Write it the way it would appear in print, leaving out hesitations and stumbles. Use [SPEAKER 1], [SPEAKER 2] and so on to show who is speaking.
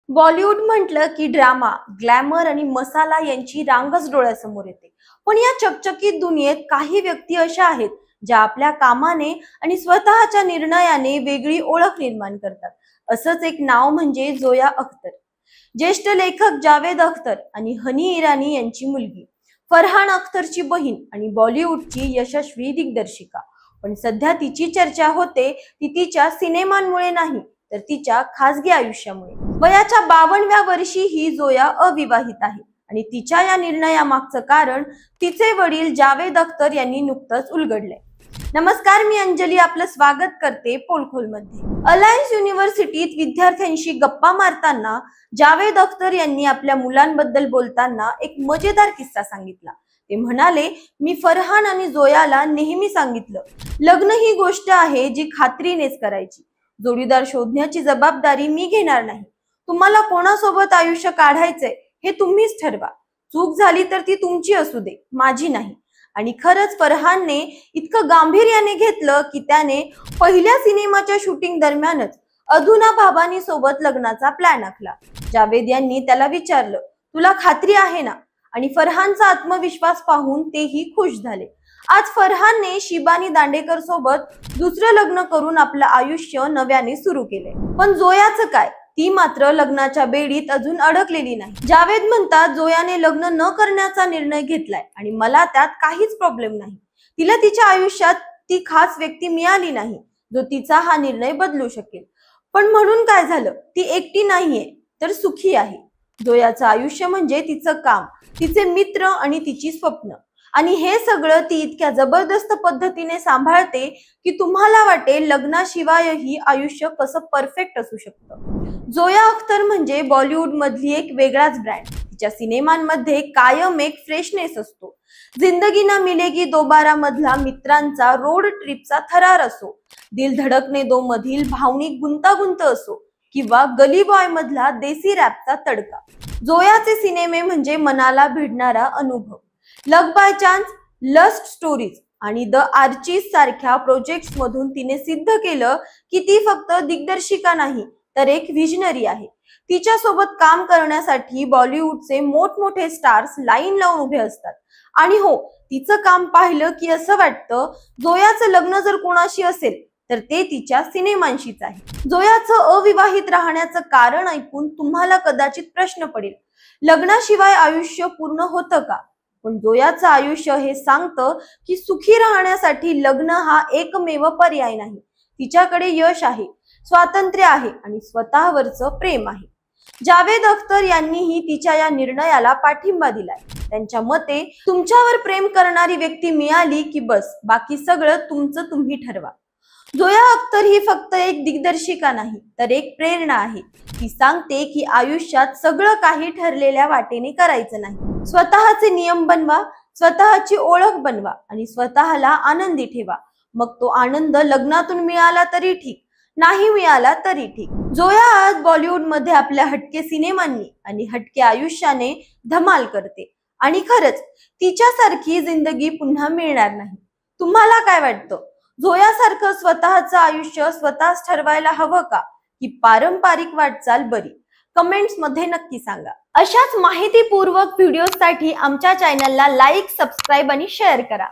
[SPEAKER 1] बॉलिवूड म्हटलं की drama, glamour आणि मसाला यांची रांगच डोळ्यासमोर येते। पण या चकचकीत दुनियेत काही व्यक्ती अशा आहेत ज्या आपल्या कामाने आणि स्वतःच्या निर्णयाने वेगळी ओळख निर्माण करतात। असंच एक नाव म्हणजे जोया अख्तर। ज्येष्ठ लेखक जावेद अख्तर आणि हनी इराणी यांची मुलगी, फरहान अख्तरची बहीण आणि बॉलिवूडची यशस्वी दिग्दर्शिका। पण सध्या तिची चर्चा होते ती तिच्या सिनेमांमुळे नाही तर तिच्या खासगी आयुष्यामुळे। वयाच्या 52व्या वर्षी ही जोया अविवाहित आहे आणि तिच्या या निर्णयामागचं कारण तिचे वडील जावेद अख्तर यांनी नुकतंच उलगडलंय। नमस्कार, मी अंजली आपलं स्वागत करते पोलखोल मध्ये। अलायन्स युनिव्हर्सिटीत विद्यार्थ्यांशी गप्पा मारताना जावेद अख्तर यांनी आपल्या मुलांबद्दल बोलताना एक मजेदार किस्सा सांगितला। ते म्हणाले, मी फरहान आणि जोयाला नेहमी सांगितलं, लग्न ही गोष्ट आहे जी खात्रीनेच करायची। जोडीदार शोधण्याची जबाबदारी मी घेणार नाही। तुम्हाला कोणासोबत आयुष्य काढायचंय हे तुम्हीच ठरवा। चूक झाली तर ती तुमची असू दे, माझी नाही। आणि खरंच फरहानने इतकं गांभीर्याने घेतलं की त्याने पहिल्या सिनेमाच्या शूटिंग दरम्यानच अधुना भाबानी सोबत लग्नाचा प्लॅन आखला। जावेद यांनी त्याला विचारलं, तुला खात्री आहे ना? आणि फरहानचा आत्मविश्वास पाहून तेही खुश झाले। आज फरहानने शिबानी दांडेकर सोबत दुसरं लग्न करून आपलं आयुष्य नव्याने सुरू केले। पण जोयाचं काय? ती मात्र लग्नाच्या बेडीत अजून अडकलेली नाही। जावेद म्हणतात, जोयाने लग्न न करण्याचा निर्णय घेतलाय आणि मला त्यात काहीच प्रॉब्लेम नाही। तिला तिच्या आयुष्यात ती खास व्यक्ती मिळाली नाही जो तिचा हा निर्णय बदलू शकेल। पण म्हणून काय झालं? ती एकटी नाहीये तर सुखी आहे। जोयाचं आयुष्य म्हणजे तिचं काम, तिचे मित्र आणि तिची स्वप्न। आणि हे सगळं ती इतक्या जबरदस्त पद्धतीने सांभाळते की तुम्हाला वाटेल लग्नाशिवायही आयुष्य कसं परफेक्ट असू शकतं। जोया अख्तर म्हणजे बॉलिवूड मधली एक वेगळाच ब्रँड। तिच्या सिनेमांमध्ये कायम एक फ्रेशनेस असतो। जिंदगी ना मिलेगी दोबारा मधला मित्रांचा रोड ट्रिपचा थरार असो, दिल धडकने दो मधील भावनिक गुंतागुंत असो किंवा गली बॉय मधला देसी रॅपचा तडका, जोयाचे सिनेमे म्हणजे मनाला भिडणारा अनुभव। लक बाय चान्स, लस्ट स्टोरीज आणि द आर्चिज सारख्या प्रोजेक्ट्स मधून तिने सिद्ध केलं की ती फक्त दिग्दर्शिका नाही तर एक विजनरी आहे। तिच्या सोबत काम करण्यासाठी बॉलिवूडचे मोठमोठे स्टार्स लाईन लावून उभे असतात। आणि हो, तिचं काम पाहिलं की असं वाटतं जोयाचं लग्न जर कोणाशी असेल तर ते तिच्या सिनेमांशीच आहे। जोयाचं अविवाहित राहण्याचं कारण ऐकून तुम्हाला कदाचित प्रश्न पडेल, लग्नाशिवाय आयुष्य पूर्ण होतं का? पण जोयाचं आयुष्य हे सांगतं की सुखी राहण्यासाठी लग्न हा एकमेव पर्याय नाही। तिच्याकडे यश आहे, स्वातंत्र्य आहे आणि स्वतःवरचं प्रेम आहे। जावेद अख्तर यांनीही तिच्या या निर्णयाला पाठिंबा दिलाय। त्यांच्या मते, तुमच्यावर प्रेम करणारी व्यक्ती मिळाली की बस, बाकी सगळं तुमचं तुम्ही ठरवा। जोया अख्तर ही फक्त एक दिग्दर्शिका नाही तर एक प्रेरणा आहे। ती सांगते की आयुष्यात सगळं काही ठरलेल्या वाटेने करायचं नाही। स्वतःचे नियम बनवा, स्वतःची ओळख बनवा आणि स्वतःला आनंदी ठेवा। मग तो आनंद लग्नातून मिळाला तरी ठीक, नाही मिळाला तरी ठीक। जोया आज बॉलिवूड मध्ये आपल्या हटके सिनेमांनी आणि हटके आयुष्याने धमाल करते आणि खरंच तिच्यासारखी जिंदगी पुन्हा मिळणार नाही। तुम्हाला काय वाटतं? जोयासारखं स्वतःचं आयुष्य स्वतःच ठरवायला हवं का, की पारंपरिक वाटचाल बरी? कमेंट्स मध्ये नक्की सांगा। अशाच माहितीपूर्वक व्हिडिओसाठी आमच्या चॅनलला लाईक, सबस्क्राईब आणि शेअर करा।